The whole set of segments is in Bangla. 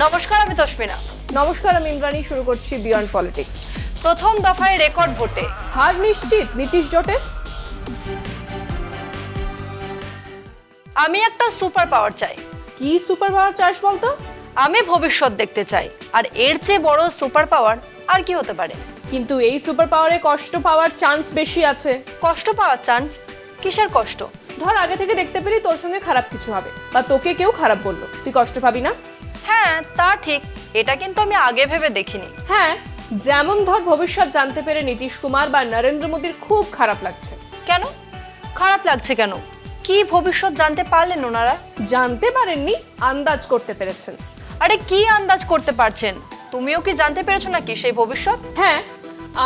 নমস্কার, আমি তসমিনা। নমস্কার, আমি ইন্দ্রাণী। শুরু করছি বিয়ন্ড পলিটিক্স। প্রথম দফায় রেকর্ড ভোটে হার নিশ্চিত নীতিশ জোটের। আমি একটা সুপার পাওয়ার চাই। কি সুপার পাওয়ার চাস বলতো? আমি ভবিষ্যৎ দেখতে চাই, আর এর চেয়ে বড় সুপার পাওয়ার আর কি হতে পারে? কিন্তু এই সুপার পাওয়ারে কষ্ট পাওয়ার চান্স বেশি আছে। কষ্ট পাওয়ার চান্স? কিসের কষ্ট? ধর, আগে থেকে দেখতে পেলি তোর সঙ্গে খারাপ কিছু হবে, বা তোকে কেউ খারাপ বললো, তুই কষ্ট পাবি না? হ্যাঁ, তা ঠিক। এটা কিন্তু আমি আগে ভেবে দেখিনি। হ্যাঁ, যেমন ধর, ভবিষ্যৎ জানতে পেরে নীতিশ কুমার বা নরেন্দ্র মোদীর খুব খারাপ লাগছে। কেন খারাপ লাগছে? কেন? কি ভবিষ্যৎ জানতে পারলেন ওনারা? জানতে পারেননি, আন্দাজ করতে পেরেছেন। আরে কি আন্দাজ করতে পারছেন? তুমিও কি জানতে পেরেছো নাকি সেই ভবিষ্যৎ? হ্যাঁ,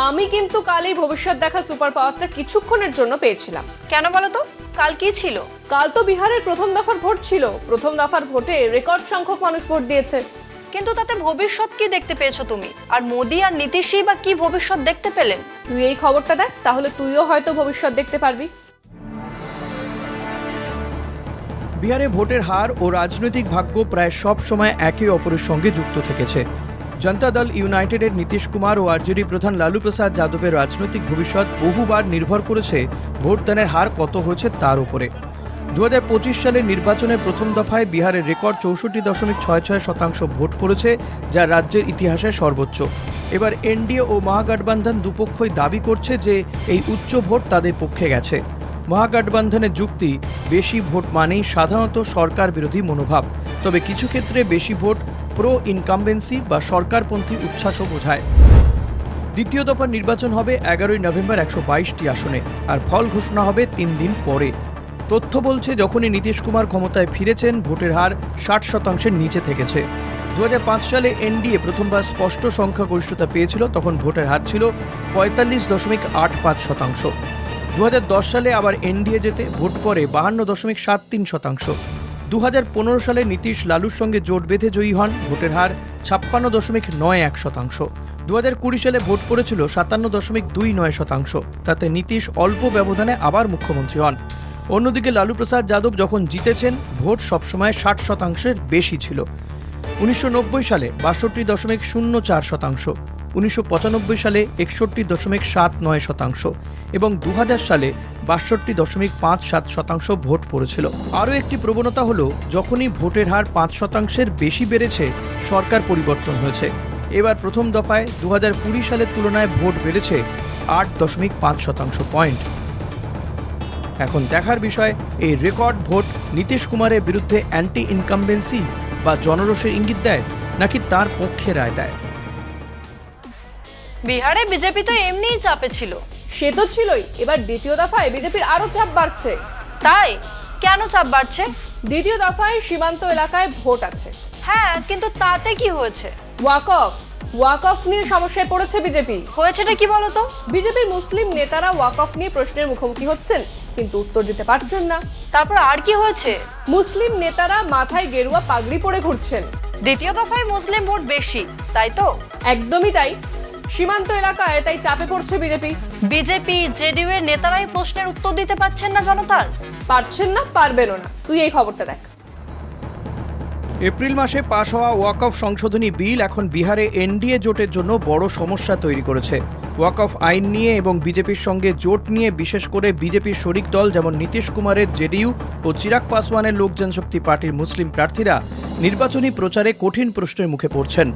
আমি কিন্তু কাল এই ভবিষ্যৎ দেখা সুপার পাওয়ারটা কিছুক্ষণের জন্য পেয়েছিলাম। কেন বলো তো? কাল কি ছিল? কাল তো বিহারের প্রথম দফার ভোট ছিল। প্রথম দফার ভোটে রেকর্ড সংখ্যক মানুষ ভোট দিয়েছে। কিন্তু তাতে ভবিষ্যৎ কি দেখতে পেয়েছো তুমি? আর মোদি আর নীতিশই বা কি ভবিষ্যৎ দেখতে পেলেন? তুই এই খবরটা দেখ, তাহলে তুইও হয়তো ভবিষ্যৎ দেখতে পারবি। বিহারে ভোটের হার ও রাজনৈতিক ভাগ্য প্রায় সব সময় একে অপরের সঙ্গে যুক্ত থেকেছে। জনতা দল ইউনাইটেডের নীতিশ কুমার ও আরজেডি প্রধান লালু প্রসাদ যাদবের রাজনৈতিক ভবিষ্যৎ বহুবার নির্ভর করেছে ভোটদানের হার কত হয়েছে তার উপরে। 2025 সালের নির্বাচনের প্রথম দফায় বিহারের রেকর্ড 64.66% ভোট পড়েছে, যা রাজ্যের ইতিহাসে সর্বোচ্চ। এবার এনডিএ ও মহাগঠবন্ধন দুপক্ষই দাবি করছে যে এই উচ্চ ভোট তাদের পক্ষে গেছে। মহাগঠবন্ধনের যুক্তি, বেশি ভোট মানেই সাধারণত সরকার বিরোধী মনোভাব, তবে কিছু ক্ষেত্রে বেশি ভোট প্রো ইনকামবেন্সি বা সরকারপন্থী উচ্ছ্বাসও বোঝায়। দ্বিতীয় দফার নির্বাচন হবে 11 নভেম্বর 122টি আসনে, আর ফল ঘোষণা হবে 3 দিন পরে। তথ্য বলছে, যখনই নীতিশ কুমার ক্ষমতায় ফিরেছেন ভোটের হার 60%-এর নিচে থেকেছে। 2005 সালে এনডিএ প্রথমবার স্পষ্ট সংখ্যাগরিষ্ঠতা পেয়েছিল, তখন ভোটের হার ছিল 45.85%। 2010 সালে আবার এনডিএ যেতে ভোট পড়ে 52.73%। 2015 সালে নীতিশ লালুর সঙ্গে জোট বেঁধে জয়ী হন, ভোটের হার 56.91%। 2020 সালে ভোট পড়েছিল 57.29%, তাতে নীতিশ অল্প ব্যবধানে আবার মুখ্যমন্ত্রী হন। অন্যদিকে লালু প্রসাদ যাদব যখন জিতেছেন, ভোট সবসময় 60%-এর বেশি ছিল। 1990 সালে 62.04%, 1995 সালে 61.79% এবং 2000 সালে 62.57% ভোট পড়েছিল। আরও একটি প্রবণতা হলো, যখনই ভোটের হার 5%-এর বেশি বেড়েছে, সরকার পরিবর্তন হয়েছে। এবার প্রথম দফায় 2020 সালের তুলনায় ভোট বেড়েছে 8.5% পয়েন্ট। এখন দেখার বিষয়, এই রেকর্ড ভোট নীতিশ কুমারের বিরুদ্ধে অ্যান্টি ইনকামবেন্সি বা জনরোষের ইঙ্গিত দেয়, নাকি তার পক্ষে রায় দেয়। বিহারে বিজেপি তো এমনিই চাপে ছিল। সে তো ছিলই, এবার দ্বিতীয় দফায় বিজেপির আরো চাপ বাড়ছে। তাই? কেন চাপ বাড়ছে? দ্বিতীয় দফায় সীমান্ত এলাকায় ভোট আছে। হ্যাঁ, কিন্তু তাতে কি হয়েছে? ওয়াক অফ নিয়ে সমস্যায় পড়েছে বিজেপি। হয়েছেটা কি বলতো? বিজেপির মুসলিম নেতারা ওয়াক অফ নিয়ে প্রশ্নের মুখোমুখি হচ্ছেন, কিন্তু উত্তর দিতে পারছেন না। তারপর আর কি হয়েছে? মুসলিম নেতারা মাথায় গেরুয়া পাগড়ি পরে ঘুরছেন। দ্বিতীয় দফায় মুসলিম ভোট বেশি, তাই তো? একদমই তাই। সীমান্ত এলাকায় তাই চাপে পড়ছে বিজেপি। জেডিইউ এর নেতারাই প্রশ্নের উত্তর দিতে পারছেন না জনতার। পারছেন না, পারবেনও না। তুই এই খবরটা দেখ। এপ্রিল মাসে পাশ হওয়া ওয়াকফ সংশোধনী বিল এখন বিহারে এনডিএ জোটের জন্য বড় সমস্যা তৈরি করেছে। ওয়াকফ আইন নিয়ে এবং বিজেপির সঙ্গে জোট নিয়ে বিশেষ করে বিজেপির শরিক দল যেমন নীতিশ কুমারের জেডিইউ ও চিরাগ পাসওয়ানের লোক জনশক্তি পার্টির মুসলিম প্রার্থীরা নির্বাচনী প্রচারে কঠিন প্রশ্নের মুখে পড়ছেন।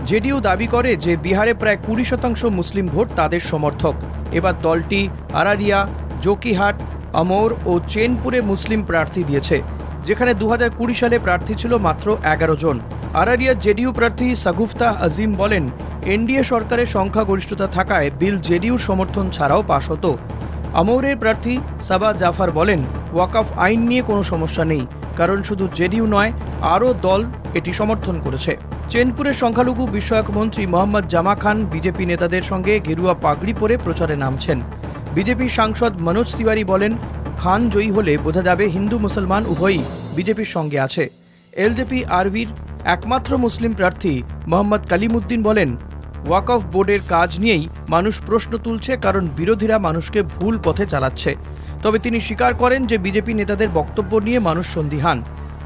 জেডিইউ দাবি করে যে বিহারে প্রায় 20% মুসলিম ভোট তাদের সমর্থক। এবার দলটি আরারিয়া, জোকিহাট, আমৌর ও চেনপুরে মুসলিম প্রার্থী দিয়েছে, যেখানে 2020 সালে প্রার্থী ছিল মাত্র 11 জন। আরারিয়ার জেডিইউ প্রার্থী সাগুফতা আজিম বলেন, এনডিএ সরকারের সংখ্যাগরিষ্ঠতা থাকায় বিল জেডিইউর সমর্থন ছাড়াও পাশ হতো। আমৌরের প্রার্থী সাবা জাফার বলেন, ওয়াকফ আইন নিয়ে কোনো সমস্যা নেই, কারণ শুধু জেডিইউ নয়, আরও দল এটি সমর্থন করেছে। চেনপুরের সংখ্যালঘু বিষয়ক মন্ত্রী মোহাম্মদ জামা খান বিজেপি নেতাদের সঙ্গে গেরুয়া পাগড়ি পরে প্রচারে নামছেন। বিজেপির সাংসদ মনোজ তিওয়ারি বলেন, খান জয়ী হলে বোঝা যাবে হিন্দু মুসলমান উভয়ই বিজেপির সঙ্গে আছে। এলজেপি আরভির একমাত্র মুসলিম প্রার্থী মোহাম্মদ কালিমুদ্দিন বলেন, ওয়াকফ বোর্ডের কাজ নিয়েই মানুষ প্রশ্ন তুলছে, কারণ বিরোধীরা মানুষকে ভুল পথে চালাচ্ছে। তবে তিনি স্বীকার করেন যে বিজেপি নেতাদের বক্তব্য নিয়ে মানুষ সন্দিহান।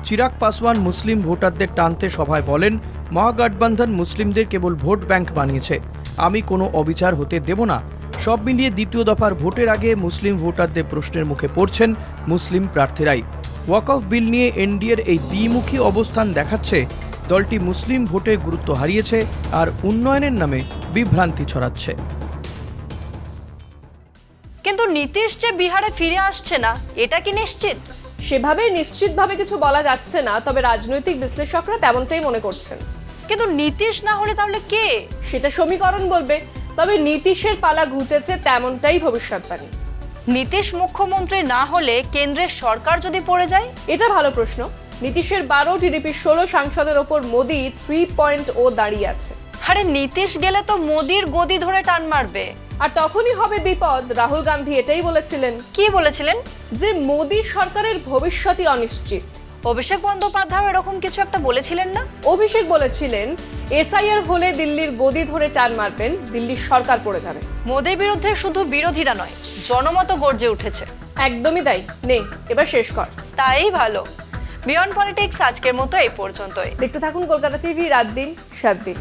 চিরাগ পাসওয়ান মুসলিম ভোটারদের টানতে সভায় বলেন, মহাগঠবন্ধন মুসলিমদের কেবল ভোট ব্যাংক বানিয়েছে, আমি কোনো অবিচার হতে দেব না। সব মিলিয়ে দ্বিতীয় দফার ভোটের আগে মুসলিম ভোটারদের প্রশ্নের মুখে পড়ছেন মুসলিম প্রার্থীরাই। ওয়াকফ বিল নিয়ে এনডিএর এই দ্বিমুখী অবস্থান দেখাচ্ছে দলটি মুসলিম ভোটে গুরুত্ব হারিয়েছে আর উন্নয়নের নামে বিভ্রান্তি ছড়াচ্ছে। কিন্তু নীতিশ যে বিহারে ফিরে আসছে না, এটা কি নিশ্চিত? সেভাবে নিশ্চিতভাবে কিছু বলা যাচ্ছে না, তবে রাজনৈতিক বিশ্লেষকরা তেমনটাই মনে করছেন। কিন্তু নীতিশ না হলে তাহলে কে? সেটা সমীকরণ বলবে, তবে নীতিশের পালা ঘুচেছে তেমনটাই ভবিষ্যৎবাণী। নীতিশ মুখ্যমন্ত্রী না হলে কেন্দ্রের সরকার যদি পড়ে যায়? এটা ভালো প্রশ্ন। নীতিশের 12 টিডিপি 16 সাংসদের ওপর মোদি 3.0 দাঁড়িয়ে আছে। আরে নীতিশ গেলে তো মোদির গদি ধরে টান মারবে। আর তখনই হবে বিপদ। রাহুল গান্ধী এটাই বলেছিলেন। কি বলেছিলেন? যে মোদি সরকারের ভবিষ্যৎই অনিশ্চিত। অভিষেক বন্দ্যোপাধ্যায় এরকম কিছু একটা বলেছিলেন না? অভিষেক বলেছিলেন এসআইআর হলে দিল্লির গদি ধরে টান মারবেন, দিল্লির সরকার পড়ে যাবে। মোদির বিরুদ্ধে শুধু বিরোধীরা নয়, জনমত গর্জে উঠেছে। একদমই তাই। নে এবার শেষ কর। তাই ভালো। বিয়ন্ড পলিটিক্স আজকের মতো এই পর্যন্তই। দেখতে থাকুন কলকাতা টিভি, রাত দিন 7 দিন।